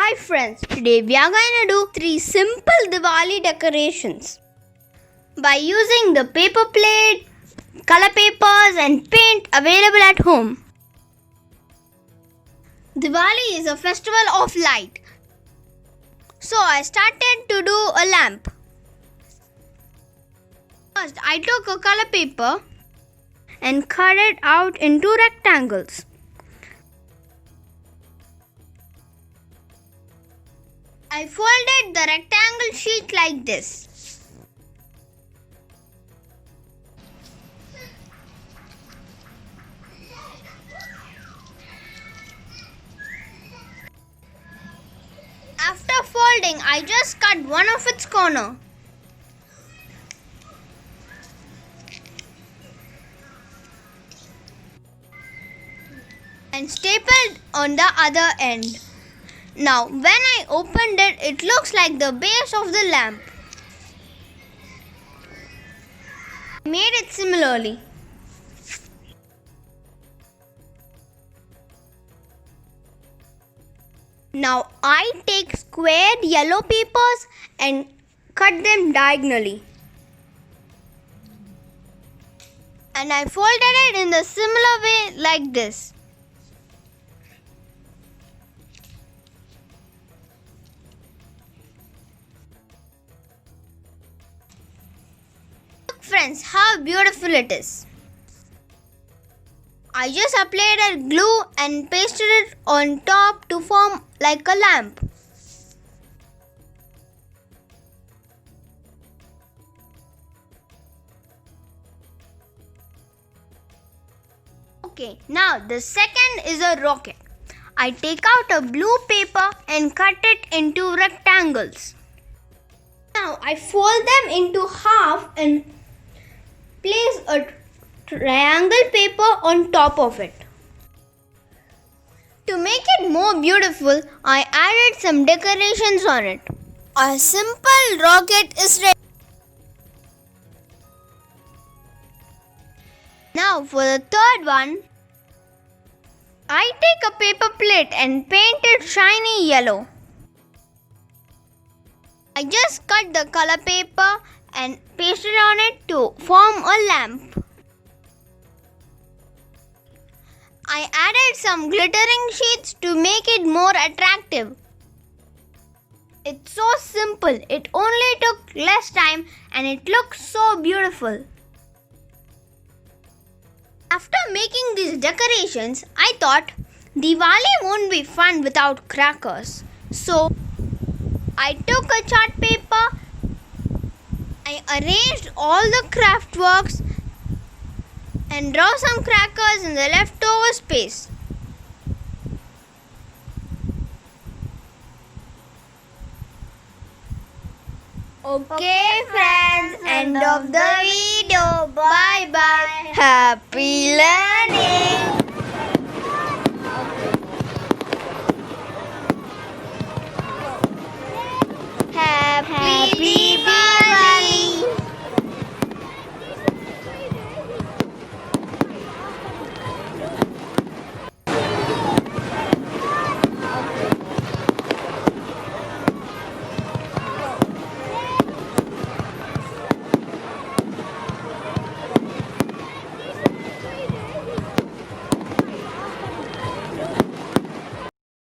Hi friends, today we are going to do 3 simple Diwali decorations. By using the paper plate, color papers and paint available at home. Diwali is a festival of light. So I started to do a lamp. First I took a color paper and cut it out into rectangles. I folded the rectangle sheet like this. After folding, I just cut one of its corner. And stapled on the other end. Now, when I opened it, it looks like the base of the lamp. I made it similarly. Now, I take squared yellow papers and cut them diagonally. And I folded it in the similar way like this. Friends, how beautiful it is. I just applied a glue and pasted it on top to form like a lamp. Okay, now the second is a rocket. I take out a blue paper and cut it into rectangles. Now I fold them into half and place a triangle paper on top of it. To make it more beautiful, I added some decorations on it. A simple rocket is ready. Now for the third one, I take a paper plate and paint it shiny yellow. I just cut the color paper and pasted on it to form a lamp. I added some glittering sheets to make it more attractive. It's so simple, it only took less time and it looks so beautiful. After making these decorations, I thought Diwali won't be fun without crackers. So I took a chart paper, I arranged all the craft works and draw some crackers in the leftover space. Okay friends, end of the video. Bye bye. Happy learning.